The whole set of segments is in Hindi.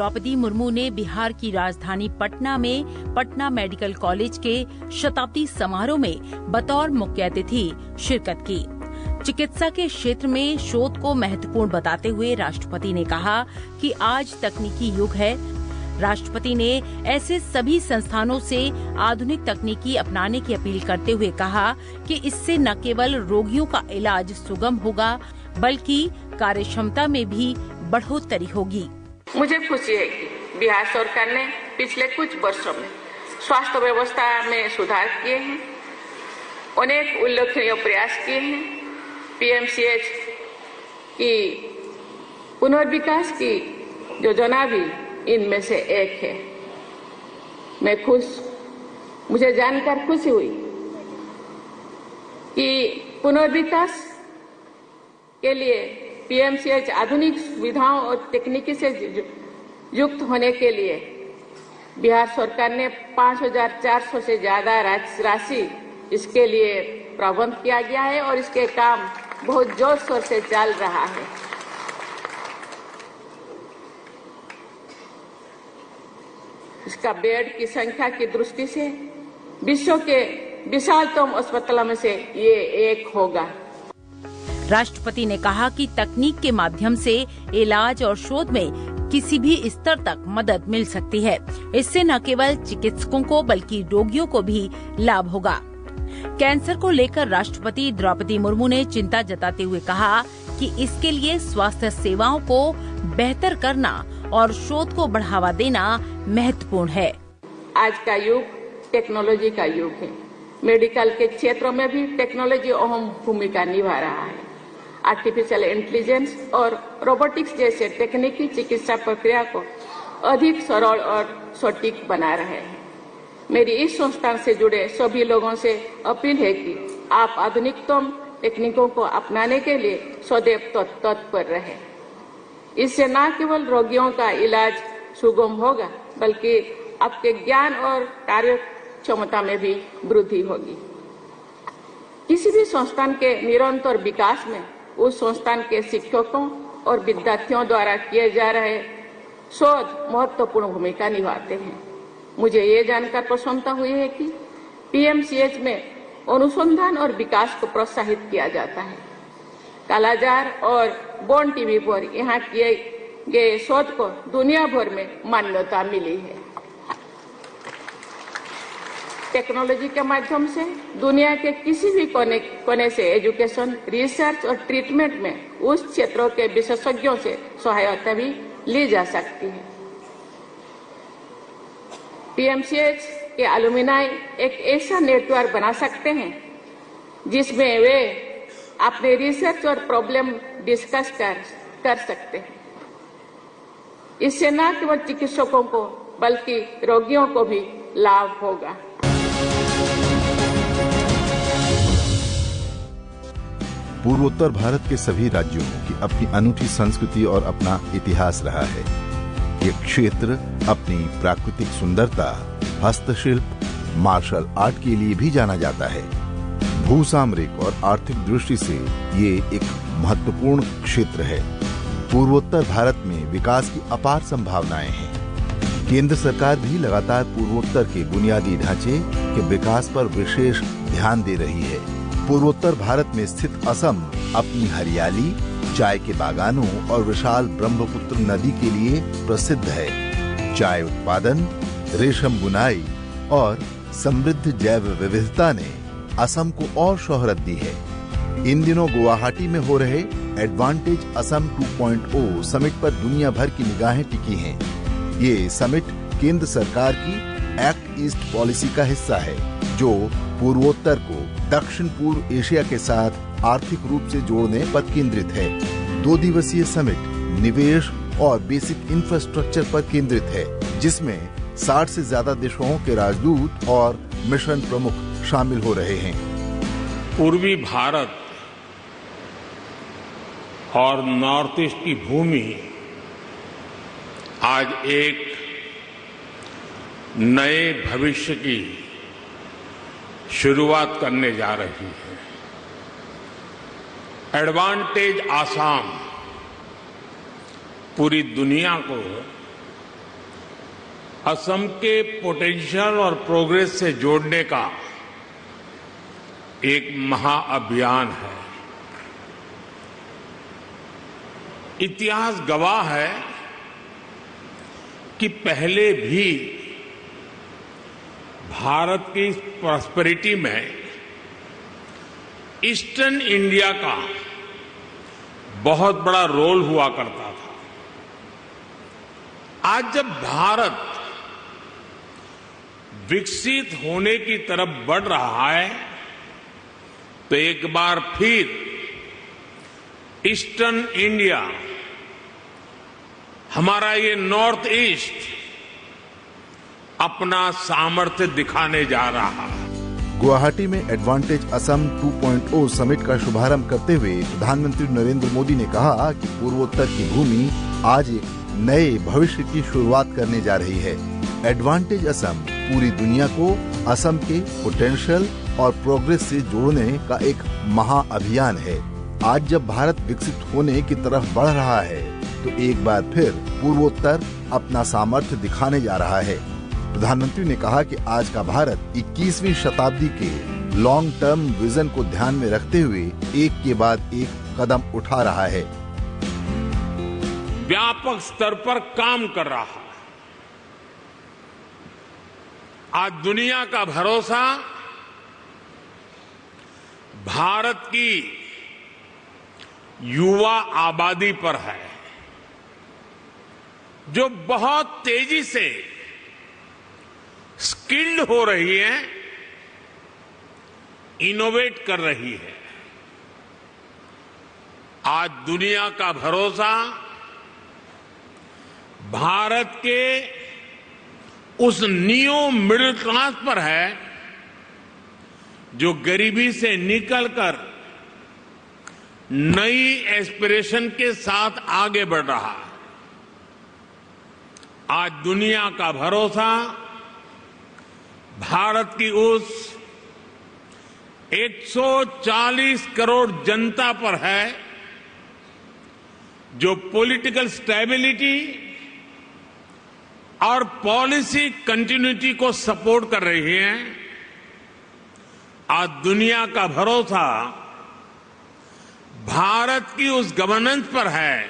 द्रौपदी मुर्मू ने बिहार की राजधानी पटना में पटना मेडिकल कॉलेज के शताब्दी समारोह में बतौर मुख्य अतिथि शिरकत की। चिकित्सा के क्षेत्र में शोध को महत्वपूर्ण बताते हुए राष्ट्रपति ने कहा कि आज तकनीकी युग है। राष्ट्रपति ने ऐसे सभी संस्थानों से आधुनिक तकनीकी अपनाने की अपील करते हुए कहा कि इससे न केवल रोगियों का इलाज सुगम होगा बल्कि कार्यक्षमता में भी बढ़ोतरी होगी। मुझे खुशी है कि बिहार सरकार ने पिछले कुछ वर्षों में स्वास्थ्य व्यवस्था में सुधार किए हैं, अनेक उल्लेखनीय प्रयास किए हैं। पीएमसीएच की पुनर्विकास की योजना भी इनमें से एक है। मुझे जानकर खुशी हुई कि पुनर्विकास के लिए पीएमसीएच आधुनिक सुविधाओं और तकनीकी से युक्त होने के लिए बिहार सरकार ने 5,400 से ज्यादा राशि इसके लिए प्रबंध किया गया है और इसके काम बहुत जोर शोर से चल रहा है। इसका बेड की संख्या की दृष्टि से विश्व के विशालतम अस्पतालों में से ये एक होगा। राष्ट्रपति ने कहा कि तकनीक के माध्यम से इलाज और शोध में किसी भी स्तर तक मदद मिल सकती है। इससे न केवल चिकित्सकों को बल्कि रोगियों को भी लाभ होगा। कैंसर को लेकर राष्ट्रपति द्रौपदी मुर्मू ने चिंता जताते हुए कहा कि इसके लिए स्वास्थ्य सेवाओं को बेहतर करना और शोध को बढ़ावा देना महत्वपूर्ण है। आज का युग टेक्नोलॉजी का युग है। मेडिकल के क्षेत्रों में भी टेक्नोलॉजी अहम भूमिका निभा रहा है। आर्टिफिशियल इंटेलिजेंस और रोबोटिक्स जैसे तकनीकी चिकित्सा प्रक्रिया को अधिक सरल और सटीक बना रहे हैं। मेरी इस संस्थान से जुड़े सभी लोगों से अपील है कि आप आधुनिकतम तकनीकों को अपनाने के लिए सदैव तत्पर रहें। इससे न केवल रोगियों का इलाज सुगम होगा बल्कि आपके ज्ञान और कार्य क्षमता में भी वृद्धि होगी। किसी भी संस्थान के निरंतर विकास में उस संस्थान के शिक्षकों और विद्यार्थियों द्वारा किए जा रहे शोध महत्वपूर्ण भूमिका निभाते हैं। मुझे ये जानकर प्रसन्नता हुई है कि पीएमसीएच में अनुसंधान और विकास को प्रोत्साहित किया जाता है। कालाजार और बॉर्न टीवी पर यहाँ किए गए शोध को दुनिया भर में मान्यता मिली है। टेक्नोलॉजी के माध्यम से दुनिया के किसी भी कोने से एजुकेशन, रिसर्च और ट्रीटमेंट में उस क्षेत्रों के विशेषज्ञों से सहायता भी ली जा सकती है। पीएमसीएच के एलुमनाई एक ऐसा नेटवर्क बना सकते हैं जिसमें वे अपने रिसर्च और प्रॉब्लम डिस्कस कर सकते हैं। इससे न केवल चिकित्सकों को बल्कि रोगियों को भी लाभ होगा। पूर्वोत्तर भारत के सभी राज्यों की अपनी अनूठी संस्कृति और अपना इतिहास रहा है। ये क्षेत्र अपनी प्राकृतिक सुंदरता, हस्तशिल्प, मार्शल आर्ट के लिए भी जाना जाता है। भूसामरिक और आर्थिक दृष्टि से ये एक महत्वपूर्ण क्षेत्र है। पूर्वोत्तर भारत में विकास की अपार संभावनाएं हैं। केंद्र सरकार भी लगातार पूर्वोत्तर के बुनियादी ढांचे के विकास पर विशेष ध्यान दे रही है। पूर्वोत्तर भारत में स्थित असम अपनी हरियाली, चाय के बागानों और विशाल ब्रह्मपुत्र नदी के लिए प्रसिद्ध है। चाय उत्पादन, रेशम बुनाई और समृद्ध जैव विविधता ने असम को और शोहरत दी है। इन दिनों गुवाहाटी में हो रहे एडवांटेज असम 2.0 समिट पर दुनिया भर की निगाहें टिकी हैं। ये समिट केंद्र सरकार की एक्ट ईस्ट पॉलिसी का हिस्सा है, जो पूर्वोत्तर को दक्षिण पूर्व एशिया के साथ आर्थिक रूप से जोड़ने पर केंद्रित है। 2 दिवसीय समिट निवेश और बेसिक इंफ्रास्ट्रक्चर पर केंद्रित है, जिसमें 60 से ज्यादा देशों के राजदूत और मिशन प्रमुख शामिल हो रहे हैं। पूर्वी भारत और नॉर्थ ईस्ट की भूमि आज एक नए भविष्य की शुरुआत करने जा रही है। एडवांटेज आसाम पूरी दुनिया को असम के पोटेंशियल और प्रोग्रेस से जोड़ने का एक महाअभियान है। इतिहास गवाह है कि पहले भी भारत की प्रॉस्पेरिटी में ईस्टर्न इंडिया का बहुत बड़ा रोल हुआ करता था। आज जब भारत विकसित होने की तरफ बढ़ रहा है तो एक बार फिर ईस्टर्न इंडिया, हमारा ये नॉर्थ ईस्ट अपना सामर्थ्य दिखाने जा रहा है। गुवाहाटी में एडवांटेज असम 2.0 समिट का शुभारंभ करते हुए प्रधानमंत्री नरेंद्र मोदी ने कहा कि पूर्वोत्तर की भूमि आज एक नए भविष्य की शुरुआत करने जा रही है। एडवांटेज असम पूरी दुनिया को असम के पोटेंशियल और प्रोग्रेस से जोड़ने का एक महाअभियान है। आज जब भारत विकसित होने की तरफ बढ़ रहा है तो एक बार फिर पूर्वोत्तर अपना सामर्थ्य दिखाने जा रहा है। प्रधानमंत्री ने कहा कि आज का भारत 21वीं शताब्दी के लॉन्ग टर्म विजन को ध्यान में रखते हुए एक के बाद एक कदम उठा रहा है, व्यापक स्तर पर काम कर रहा है। आज दुनिया का भरोसा भारत की युवा आबादी पर है, जो बहुत तेजी से स्किल्ड हो रही है, इनोवेट कर रही है। आज दुनिया का भरोसा भारत के उस नियो मिडिल क्लास पर है जो गरीबी से निकलकर नई एस्पिरेशन के साथ आगे बढ़ रहा है। आज दुनिया का भरोसा भारत की उस 140 करोड़ जनता पर है जो पॉलिटिकल स्टेबिलिटी और पॉलिसी कंटिन्यूटी को सपोर्ट कर रही है। आज दुनिया का भरोसा भारत की उस गवर्नेंस पर है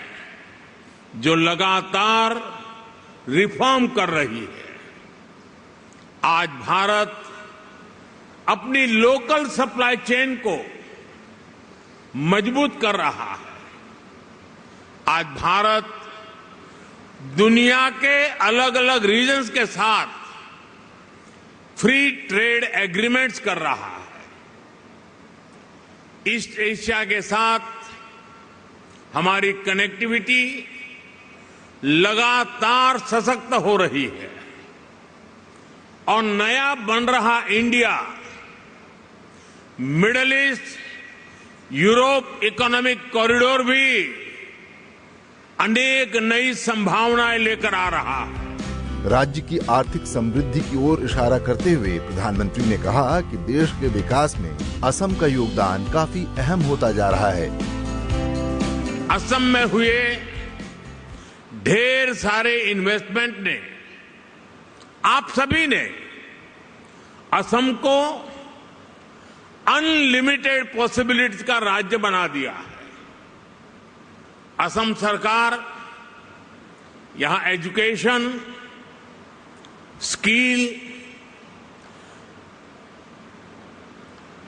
जो लगातार रिफॉर्म कर रही है। आज भारत अपनी लोकल सप्लाई चेन को मजबूत कर रहा है। आज भारत दुनिया के अलग अलग रीजन्स के साथ फ्री ट्रेड एग्रीमेंट्स कर रहा है। ईस्ट एशिया के साथ हमारी कनेक्टिविटी लगातार सशक्त हो रही है और नया बन रहा India middle east Europe economic corridor भी अनेक नई संभावनाएं लेकर आ रहा है। राज्य की आर्थिक समृद्धि की ओर इशारा करते हुए प्रधानमंत्री ने कहा कि देश के विकास में असम का योगदान काफी अहम होता जा रहा है। असम में हुए ढेर सारे इन्वेस्टमेंट ने, आप सभी ने असम को अनलिमिटेड पॉसिबिलिटीज का राज्य बना दिया है। असम सरकार यहां एजुकेशन, स्किल,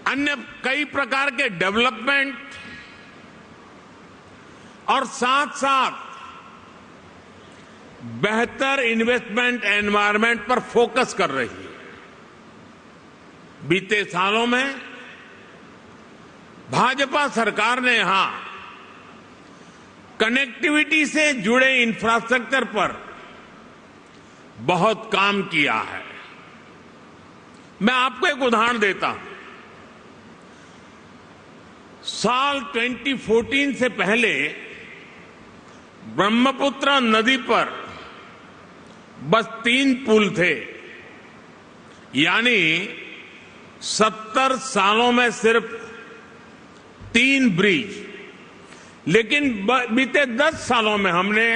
अन्य कई प्रकार के डेवलपमेंट और साथ साथ बेहतर इन्वेस्टमेंट एनवायरनमेंट पर फोकस कर रही है। बीते सालों में भाजपा सरकार ने यहां कनेक्टिविटी से जुड़े इंफ्रास्ट्रक्चर पर बहुत काम किया है। मैं आपको एक उदाहरण देता हूं। साल 2014 से पहले ब्रह्मपुत्र नदी पर बस 3 पुल थे, यानी 70 सालों में सिर्फ 3 ब्रिज। लेकिन बीते 10 सालों में हमने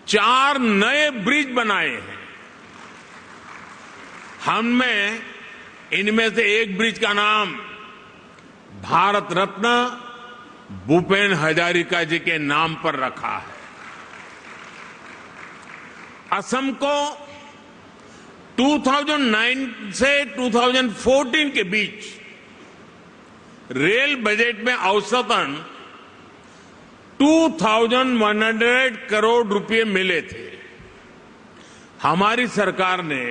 4 नए ब्रिज बनाए हैं। हमने इनमें से एक ब्रिज का नाम भारत रत्न भूपेन हजारिका जी के नाम पर रखा है। असम को 2009 से 2014 के बीच रेल बजट में औसतन 2100 करोड़ रुपए मिले थे। हमारी सरकार ने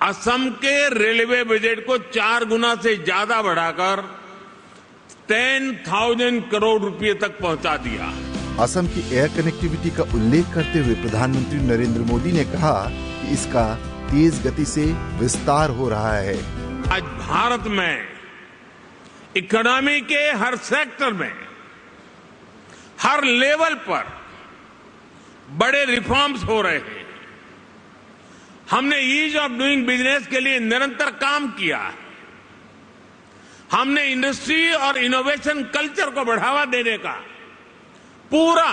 असम के रेलवे बजट को 4 गुना से ज्यादा बढ़ाकर 10,000 करोड़ रुपए तक पहुंचा दिया। असम की एयर कनेक्टिविटी का उल्लेख करते हुए प्रधानमंत्री नरेंद्र मोदी ने कहा कि इसका तेज गति से विस्तार हो रहा है। आज भारत में इकोनॉमी के हर सेक्टर में, हर लेवल पर बड़े रिफॉर्म्स हो रहे हैं। हमने ईज ऑफ डूइंग बिजनेस के लिए निरंतर काम किया है। हमने इंडस्ट्री और इनोवेशन कल्चर को बढ़ावा देने का पूरा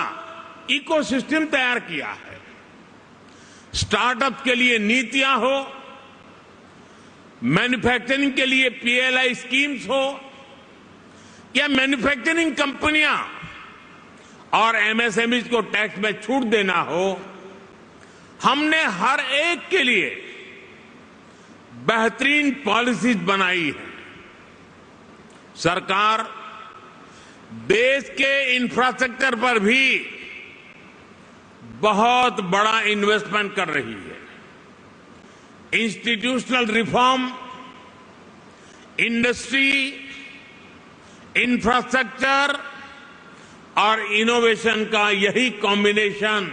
इकोसिस्टम तैयार किया है। स्टार्टअप के लिए नीतियां हो, मैन्युफैक्चरिंग के लिए पीएलआई स्कीम्स हो, या मैन्युफैक्चरिंग कंपनियां और एमएसएमईज को टैक्स में छूट देना हो, हमने हर एक के लिए बेहतरीन पॉलिसीज बनाई है। सरकार देश के इंफ्रास्ट्रक्चर पर भी बहुत बड़ा इन्वेस्टमेंट कर रही है। इंस्टीट्यूशनल रिफॉर्म, इंडस्ट्री, इंफ्रास्ट्रक्चर और इनोवेशन का यही कॉम्बिनेशन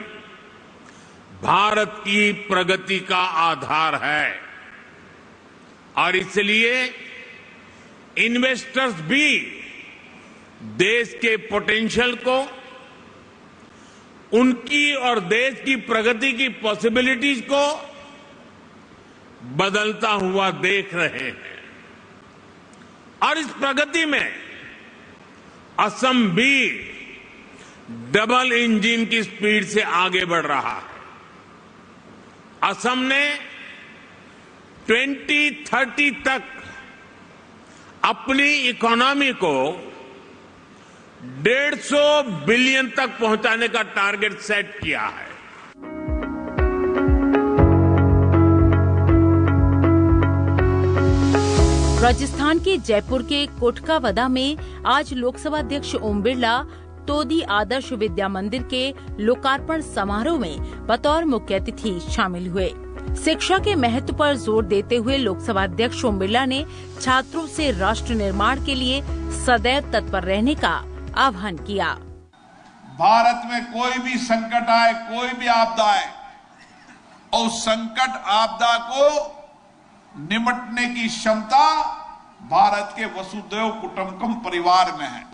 भारत की प्रगति का आधार है। और इसलिए इन्वेस्टर्स भी देश के पोटेंशियल को, उनकी और देश की प्रगति की पॉसिबिलिटीज को बदलता हुआ देख रहे हैं। और इस प्रगति में असम भी डबल इंजन की स्पीड से आगे बढ़ रहा है। असम ने 2030 तक अपनी इकोनॉमी को 150 बिलियन तक पहुंचाने का टारगेट सेट किया है। राजस्थान के जयपुर के कोटकावदा में आज लोकसभा अध्यक्ष ओम बिरला तोदी आदर्श विद्या मंदिर के लोकार्पण समारोह में बतौर मुख्य अतिथि शामिल हुए। शिक्षा के महत्व पर जोर देते हुए लोकसभा अध्यक्ष ओम बिरला ने छात्रों से राष्ट्र निर्माण के लिए सदैव तत्पर रहने का आह्वान किया। भारत में कोई भी संकट आए, कोई भी आपदा आए, और संकट आपदा को निपटने की क्षमता भारत के वसुधैव कुटुंबकम परिवार में है,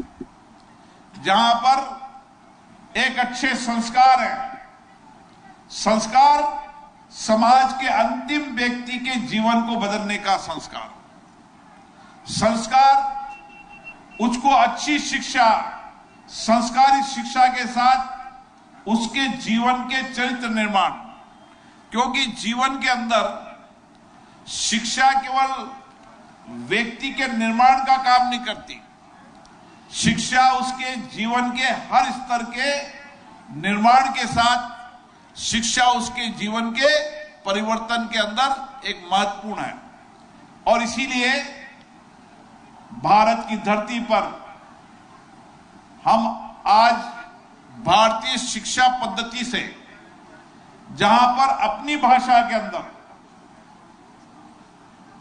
जहां पर एक अच्छे संस्कार हैं। संस्कार समाज के अंतिम व्यक्ति के जीवन को बदलने का संस्कार। संस्कार उसको अच्छी शिक्षा, संस्कारी शिक्षा के साथ उसके जीवन के चरित्र निर्माण, क्योंकि जीवन के अंदर शिक्षा केवल व्यक्ति के निर्माण का काम नहीं करती, शिक्षा उसके जीवन के हर स्तर के निर्माण के साथ शिक्षा उसके जीवन के परिवर्तन के अंदर एक महत्वपूर्ण है। और इसीलिए भारत की धरती पर हम आज भारतीय शिक्षा पद्धति से, जहां पर अपनी भाषा के अंदर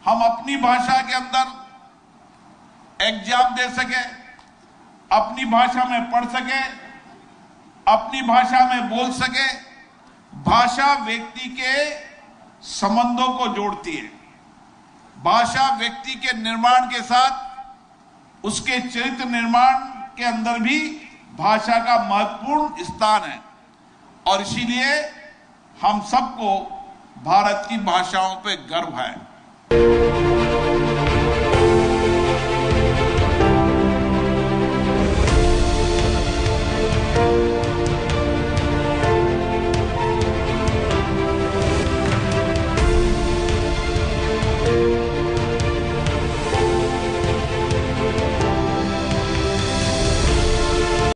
हम अपनी भाषा के अंदर एग्जाम दे सके, अपनी भाषा में पढ़ सके, अपनी भाषा में बोल सके। भाषा व्यक्ति के संबंधों को जोड़ती है। भाषा व्यक्ति के निर्माण के साथ उसके चरित्र निर्माण के अंदर भी भाषा का महत्वपूर्ण स्थान है। और इसीलिए हम सबको भारत की भाषाओं पे गर्व है।